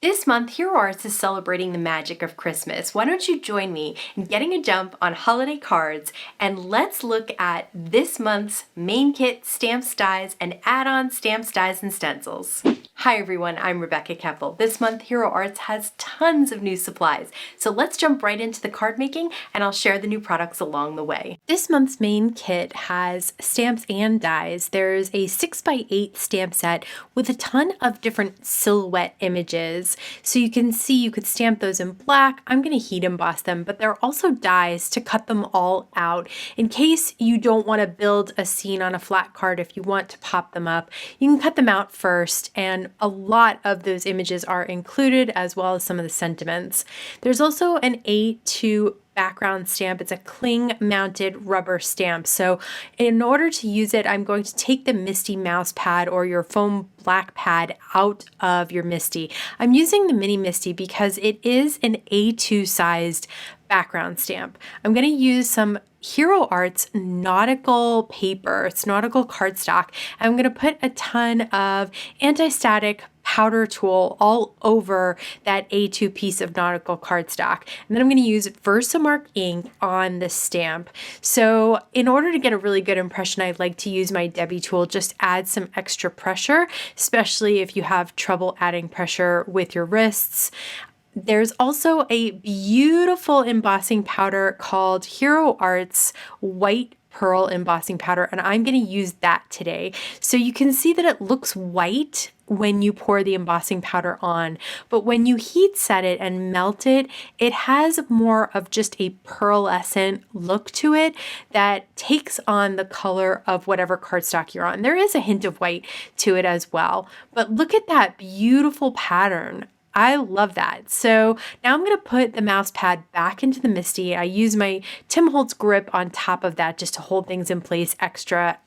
This month, Hero Arts is celebrating the magic of Christmas. Why don't you join me in getting a jump on holiday cards, and let's look at this month's main kit, stamps, dies, and add-on stamps, dies, and stencils. Hi everyone, I'm Rebecca Keppel. This month, Hero Arts has tons of new supplies, so let's jump right into the card making and I'll share the new products along the way. This month's main kit has stamps and dies. There's a 6x8 stamp set with a ton of different silhouette images. So you can see you could stamp those in black. I'm going to heat emboss them, but there are also dies to cut them all out. In case you don't want to build a scene on a flat card, if you want to pop them up, you can cut them out first, and a lot of those images are included as well as some of the sentiments. There's also an A2 background stamp. It's a cling mounted rubber stamp. So in order to use it, I'm going to take the Misty mouse pad or your foam black pad out of your Misty. I'm using the mini Misty because it is an A2 sized background stamp. I'm going to use some Hero Arts Nautical paper. It's Nautical cardstock. I'm going to put a ton of anti-static powder tool all over that A2 piece of Nautical cardstock. And then I'm going to use Versamark ink on the stamp. So in order to get a really good impression, I like to use my Debby tool, just add some extra pressure, especially if you have trouble adding pressure with your wrists. There's also a beautiful embossing powder called Hero Arts White Pearl Embossing Powder, and I'm going to use that today. So you can see that it looks white when you pour the embossing powder on, but when you heat set it and melt it, it has more of just a pearlescent look to it that takes on the color of whatever cardstock you're on. There is a hint of white to it as well, but look at that beautiful pattern. I love that. So now I'm going to put the mouse pad back into the Misty. I use my Tim Holtz grip on top of that just to hold things in place, extra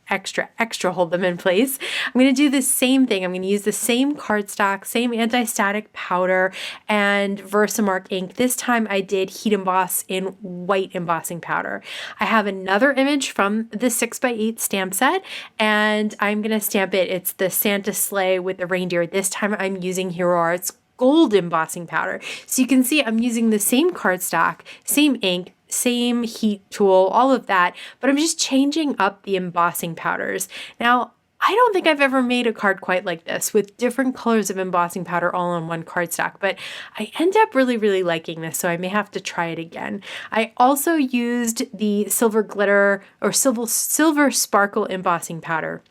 hold them in place. I'm going to do the same thing. I'm going to use the same cardstock, same anti-static powder, and Versamark ink. This time I did heat emboss in white embossing powder. I have another image from the 6x8 stamp set, and I'm going to stamp it. It's the Santa sleigh with the reindeer. This time I'm using Hero Arts gold embossing powder. So you can see I'm using the same cardstock, same ink, same heat tool, all of that, but I'm just changing up the embossing powders. Now, I don't think I've ever made a card quite like this with different colors of embossing powder all on one cardstock, but I end up really liking this, so I may have to try it again. I also used the silver glitter or silver sparkle embossing powder.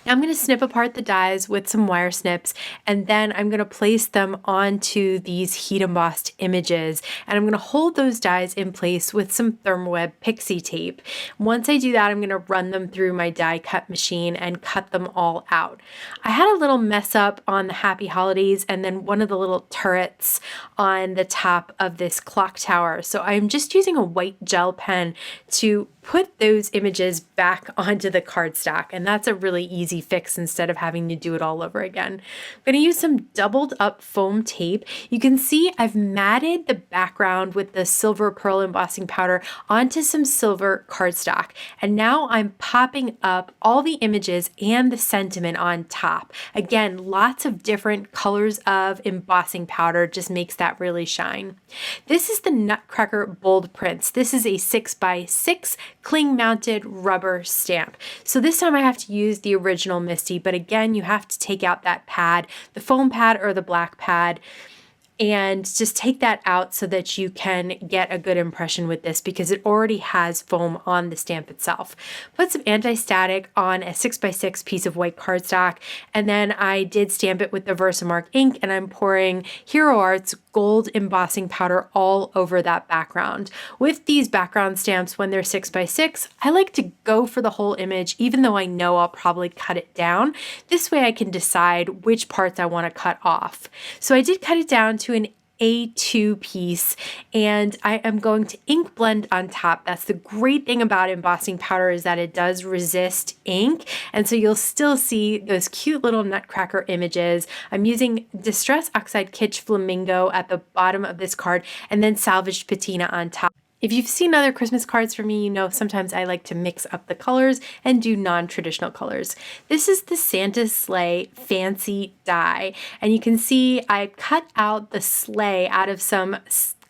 Now I'm going to snip apart the dies with some wire snips, and then I'm going to place them onto these heat embossed images, and I'm going to hold those dies in place with some Thermoweb pixie tape. Once I do that, I'm going to run them through my die cut machine and cut them all out. I had a little mess up on the Happy Holidays and then one of the little turrets on the top of this clock tower, so I'm just using a white gel pen to put those images back onto the cardstock, and that's a really easy fix instead of having to do it all over again. I'm going to use some doubled up foam tape. You can see I've matted the background with the silver pearl embossing powder onto some silver cardstock, and now I'm popping up all the images and the sentiment on top. Again, lots of different colors of embossing powder just makes that really shine. This is the Nutcracker bold prints. This is a 6x6 cling mounted rubber stamp. So this time I have to use the original Misty, but again, you have to take out that pad, the foam pad or the black pad, and just take that out so that you can get a good impression with this because it already has foam on the stamp itself. Put some anti-static on a 6x6 piece of white cardstock, and then I did stamp it with the Versamark ink, and I'm pouring Hero Arts gold embossing powder all over that background. With these background stamps, when they're 6x6, I like to go for the whole image, even though I know I'll probably cut it down. This way I can decide which parts I want to cut off. So I did cut it down to an A2 piece, and I am going to ink blend on top. That's the great thing about embossing powder, is that it does resist ink, and so you'll still see those cute little Nutcracker images. I'm using Distress Oxide Kitsch Flamingo at the bottom of this card, and then Salvaged Patina on top. If you've seen other Christmas cards from me, you know sometimes I like to mix up the colors and do non-traditional colors. This is the Santa's Sleigh Fancy Die, and you can see I cut out the sleigh out of some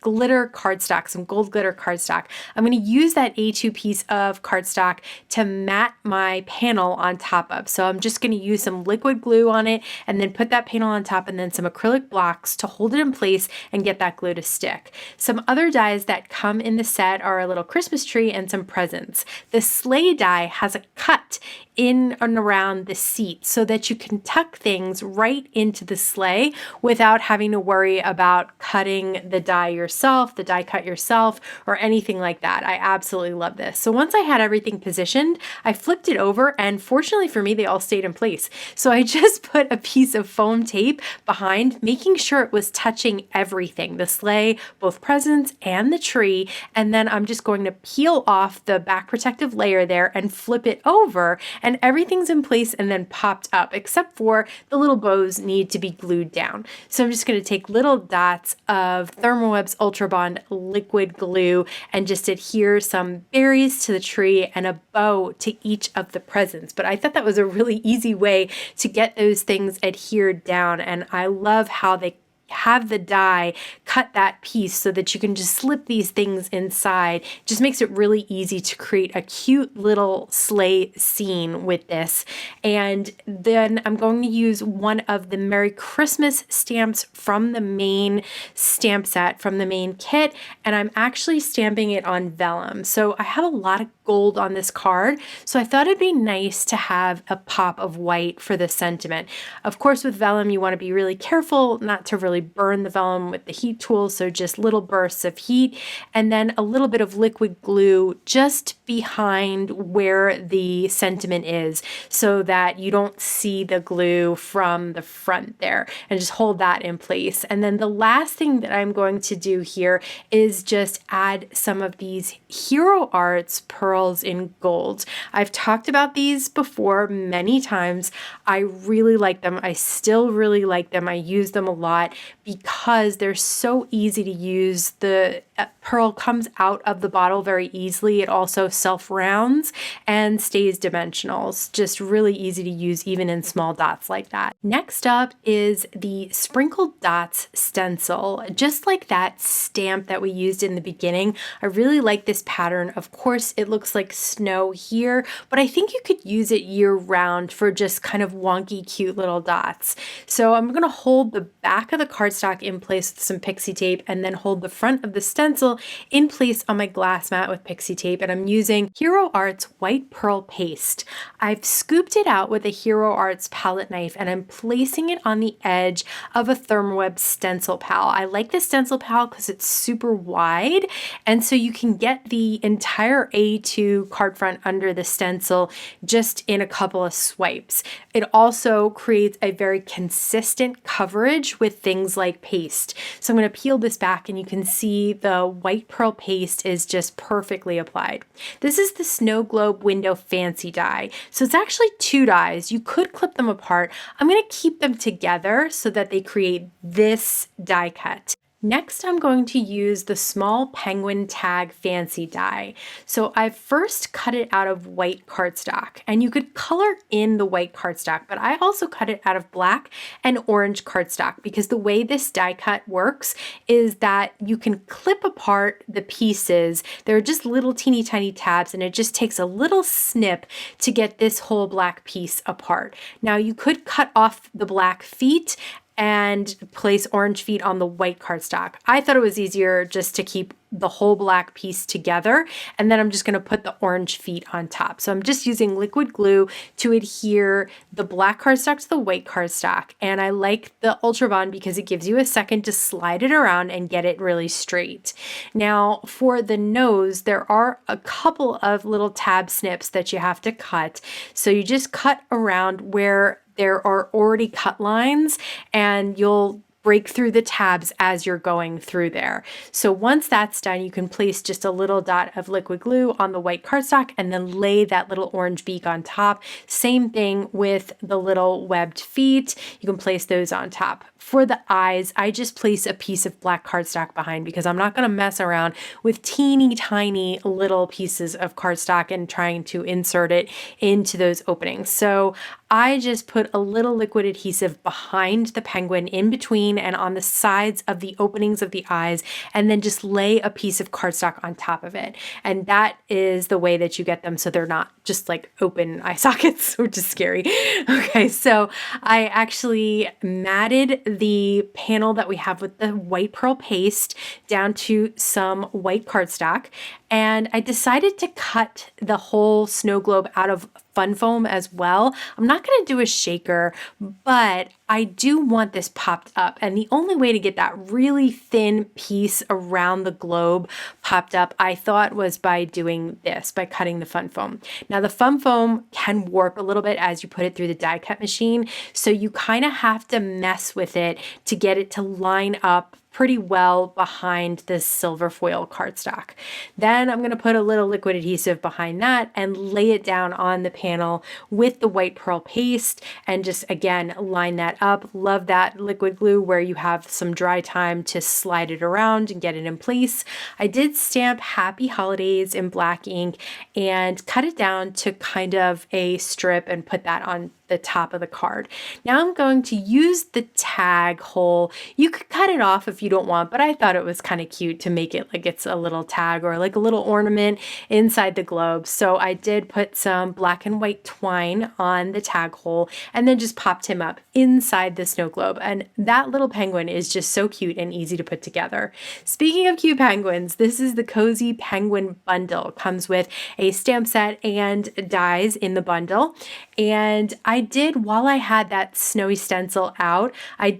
glitter cardstock, some gold glitter cardstock. I'm going to use that A2 piece of cardstock to mat my panel on top of. So I'm just going to use some liquid glue on it and then put that panel on top and then some acrylic blocks to hold it in place and get that glue to stick. Some other dies that come in the set are a little Christmas tree and some presents. The sleigh die has a cut in and around the seat so that you can tuck things right into the sleigh without having to worry about cutting the die yourself, the die cut yourself, or anything like that. I absolutely love this. So once I had everything positioned, I flipped it over, and fortunately for me, they all stayed in place. So I just put a piece of foam tape behind, making sure it was touching everything, the sleigh, both presents and the tree, and then I'm just going to peel off the back protective layer there and flip it over, and everything's in place and then popped up, except for the little bows need to be glued down. So I'm just going to take little dots of Thermoweb's Ultra Bond liquid glue and just adhere some berries to the tree and a bow to each of the presents. But I thought that was a really easy way to get those things adhered down, and I love how they have the die cut that piece so that you can just slip these things inside. Just makes it really easy to create a cute little sleigh scene with this. And then I'm going to use one of the Merry Christmas stamps from the main stamp set, from the main kit, and I'm actually stamping it on vellum. So I have a lot of gold on this card, so I thought it'd be nice to have a pop of white for the sentiment. Of course, with vellum, you want to be really careful not to really burn the vellum with the heat tool, so just little bursts of heat, and then a little bit of liquid glue just behind where the sentiment is so that you don't see the glue from the front there, and just hold that in place. And then the last thing that I'm going to do here is just add some of these Hero Arts pearls in gold. I've talked about these before many times. I really like them. I still really like them. I use them a lot because they're so easy to use. The pearl comes out of the bottle very easily. It also self-rounds and stays dimensional. It's just really easy to use even in small dots like that. Next up is the Sprinkled Dots stencil. Just like that stamp that we used in the beginning, I really like this pattern. Of course, it looks like snow here, but I think you could use it year round for just kind of wonky, cute little dots. So I'm going to hold the back of the cardstock in place with some pixie tape and then hold the front of the stencil in place on my glass mat with pixie tape, and I'm using Hero Arts white pearl paste. I've scooped it out with a Hero Arts palette knife and I'm placing it on the edge of a Thermoweb stencil pal. I like the stencil pal because it's super wide, and so you can get the entire A2 card front under the stencil just in a couple of swipes. It also creates a very consistent coverage with things like paste. So I'm going to peel this back and you can see the white pearl paste is just perfectly applied. This is the Snow Globe Window Fancy die. So it's actually two dies. You could clip them apart. I'm going to keep them together so that they create this die cut. Next, I'm going to use the small penguin tag fancy die. So I first cut it out of white cardstock, and you could color in the white cardstock, but I also cut it out of black and orange cardstock because the way this die cut works is that you can clip apart the pieces. They're just little teeny tiny tabs, and it just takes a little snip to get this whole black piece apart. Now you could cut off the black feet and place orange feet on the white cardstock. I thought it was easier just to keep the whole black piece together, and then I'm just going to put the orange feet on top. So I'm just using liquid glue to adhere the black cardstock to the white cardstock, and I like the Ultra Bond because it gives you a second to slide it around and get it really straight. Now for the nose, there are a couple of little tab snips that you have to cut. So you just cut around where there are already cut lines, and you'll break through the tabs as you're going through there. So once that's done, you can place just a little dot of liquid glue on the white cardstock and then lay that little orange beak on top. Same thing with the little webbed feet. You can place those on top. For the eyes, I just place a piece of black cardstock behind because I'm not going to mess around with teeny tiny little pieces of cardstock and trying to insert it into those openings. So I just put a little liquid adhesive behind the penguin, in between and on the sides of the openings of the eyes, and then just lay a piece of cardstock on top of it. And that is the way that you get them so they're not just like open eye sockets, which is scary. Okay, so I actually matted the panel that we have with the white pearl paste down to some white cardstock, and I decided to cut the whole snow globe out of fun foam as well. I'm not going to do a shaker, but I do want this popped up, and the only way to get that really thin piece around the globe popped up, I thought, was by doing this, by cutting the fun foam. Now the fun foam can warp a little bit as you put it through the die cut machine, so you kind of have to mess with it to get it to line up pretty well behind this silver foil cardstock. Then I'm going to put a little liquid adhesive behind that and lay it down on the panel with the white pearl paste and just again line that up. Love that liquid glue where you have some dry time to slide it around and get it in place. I did stamp Happy Holidays in black ink and cut it down to kind of a strip and put that on the top of the card. Now I'm going to use the tag hole. You could cut it off if you don't want, but I thought it was kind of cute to make it like it's a little tag or like a little ornament inside the globe. So I did put some black and white twine on the tag hole and then just popped him up inside the snow globe. And that little penguin is just so cute and easy to put together. Speaking of cute penguins, this is the Cozy Penguin Bundle. It comes with a stamp set and dies in the bundle. And I did, while I had that snowy stencil out, and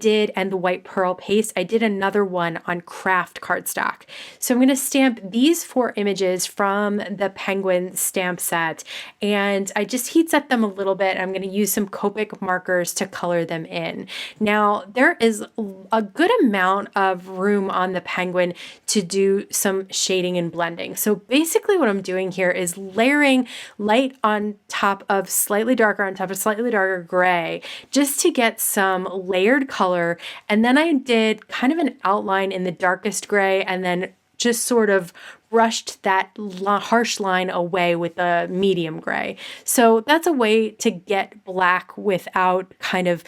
the white pearl paste, I did another one on craft cardstock. So I'm going to stamp these 4 images from the penguin stamp set, and I just heat set them a little bit. I'm going to use some Copic markers to color them in. Now, there is a good amount of room on the penguin to do some shading and blending. So basically what I'm doing here is layering light on top of slightly darker on top of slightly darker gray just to get some layered color. And then I did kind of an outline in the darkest gray and then just sort of brushed that harsh line away with the medium gray. So that's a way to get black without kind of,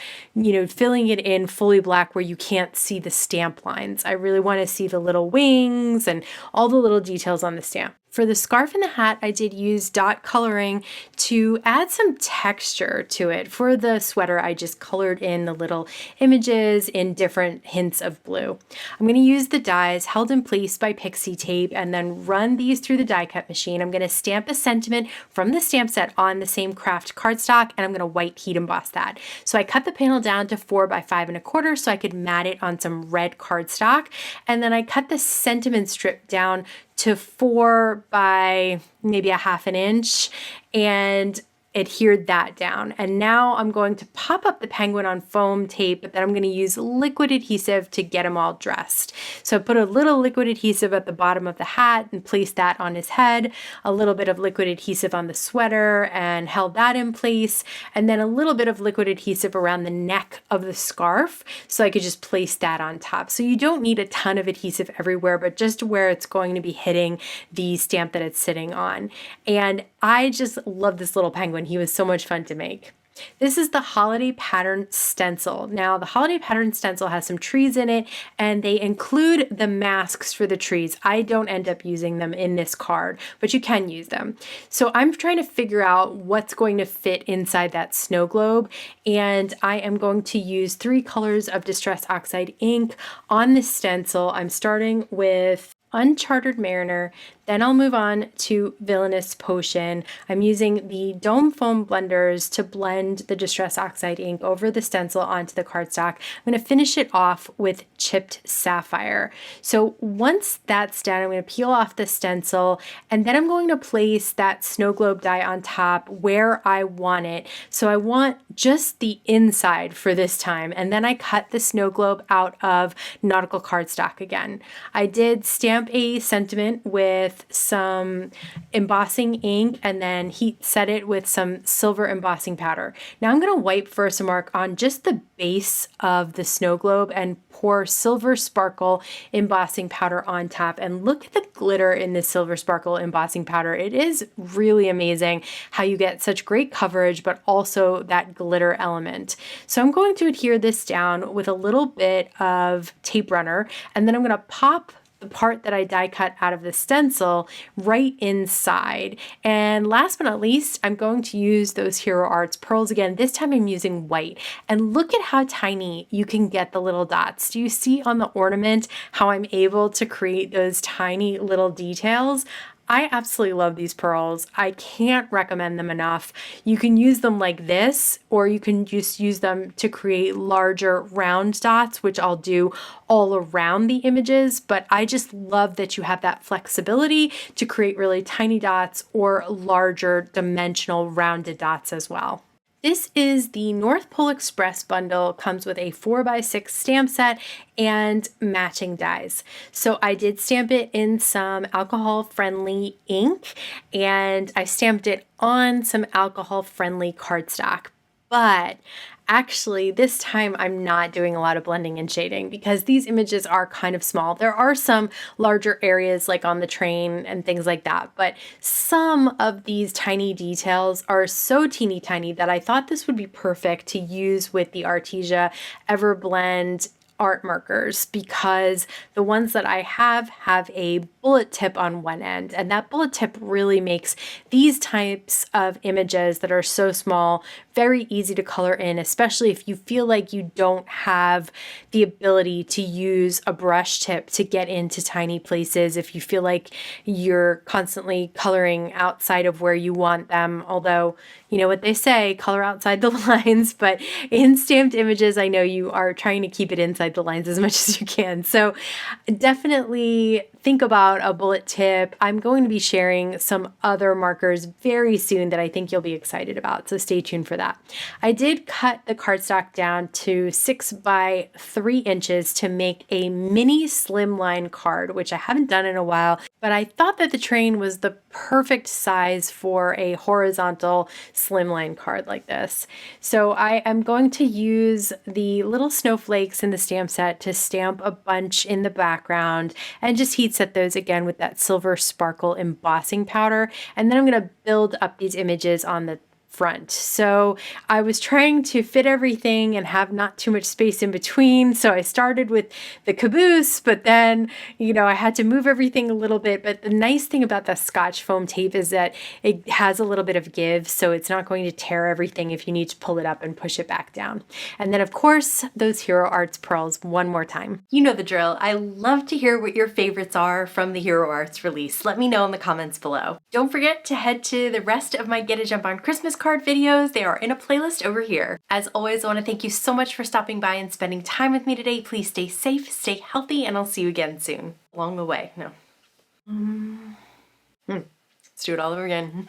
filling it in fully black where you can't see the stamp lines. I really want to see the little wings and all the little details on the stamp. For the scarf and the hat, I did use dot coloring to add some texture to it. For the sweater, I just colored in the little images in different hints of blue. I'm going to use the dies held in place by pixie tape and then run these through the die cut machine. I'm going to stamp a sentiment from the stamp set on the same craft cardstock, and I'm going to white heat emboss that. So I cut the panel down to 4 by 5 1/4 so I could mat it on some red cardstock, and then I cut the sentiment strip down to 4 by maybe 1/2 inch and adhered that down. And now I'm going to pop up the penguin on foam tape, but then I'm going to use liquid adhesive to get him all dressed. So I put a little liquid adhesive at the bottom of the hat and placed that on his head, a little bit of liquid adhesive on the sweater and held that in place, and then a little bit of liquid adhesive around the neck of the scarf so I could just place that on top. So you don't need a ton of adhesive everywhere, but just where it's going to be hitting the stamp that it's sitting on. And I just love this little penguin. He was so much fun to make. This is the holiday pattern stencil. Now, the holiday pattern stencil has some trees in it, and they include the masks for the trees. I don't end up using them in this card, but you can use them. So I'm trying to figure out what's going to fit inside that snow globe, and I am going to use 3 colors of Distress Oxide ink on the stencil. I'm starting with Uncharted Mariner, then I'll move on to Villainous Potion. I'm using the Dome Foam blenders to blend the Distress Oxide ink over the stencil onto the cardstock. I'm going to finish it off with Chipped Sapphire. So once that's done, I'm going to peel off the stencil, and then I'm going to place that snow globe die on top where I want it. So I want just the inside for this time, and then I cut the snow globe out of Nautical cardstock again. I did stamp a sentiment with some embossing ink and then heat set it with some silver embossing powder. Now I'm going to wipe Versamark on just the base of the snow globe and pour silver sparkle embossing powder on top, and look at the glitter in this silver sparkle embossing powder. It is really amazing how you get such great coverage but also that glitter element. So I'm going to adhere this down with a little bit of tape runner, and then I'm going to pop the part that I die cut out of the stencil right inside. And last but not least, I'm going to use those Hero Arts pearls again. This time I'm using white. And look at how tiny you can get the little dots. Do you see on the ornament how I'm able to create those tiny little details? I absolutely love these pearls. I can't recommend them enough. You can use them like this, or you can just use them to create larger round dots, which I'll do all around the images, but I just love that you have that flexibility to create really tiny dots or larger dimensional rounded dots as well. This is the North Pole Express bundle. Comes with a 4x6 stamp set and matching dies. So I did stamp it in some alcohol-friendly ink, and I stamped it on some alcohol-friendly cardstock. But actually, this time I'm not doing a lot of blending and shading because these images are kind of small. There are some larger areas like on the train and things like that, but some of these tiny details are so teeny tiny that I thought this would be perfect to use with the Artesia Everblend art markers, because the ones that I have a bullet tip on one end, and that bullet tip really makes these types of images that are so small very easy to color in, especially if you feel like you don't have the ability to use a brush tip to get into tiny places, if you feel like you're constantly coloring outside of where you want them. Although, you know what they say, color outside the lines, but in stamped images, I know you are trying to keep it inside the lines as much as you can. So definitely think about a bullet tip. I'm going to be sharing some other markers very soon that I think you'll be excited about, so stay tuned for that. I did cut the cardstock down to 6 by 3 inches to make a mini slimline card, which I haven't done in a while, but I thought that the train was the perfect size for a horizontal slimline card like this. So I am going to use the little snowflakes in the stamp set to stamp a bunch in the background and just heat set those again with that silver sparkle embossing powder. And then I'm going to build up these images on the front. So I was trying to fit everything and have not too much space in between. So I started with the caboose, but then, I had to move everything a little bit. But the nice thing about the Scotch foam tape is that it has a little bit of give, so it's not going to tear everything if you need to pull it up and push it back down. And then of course, those Hero Arts pearls one more time. You know the drill. I love to hear what your favorites are from the Hero Arts release. Let me know in the comments below. Don't forget to head to the rest of my Get a Jump on Christmas card videos. They are in a playlist over here. As always, I want to thank you so much for stopping by and spending time with me today. Please stay safe, stay healthy, and I'll see you again soon. Along the way. No. Let's do it all over again.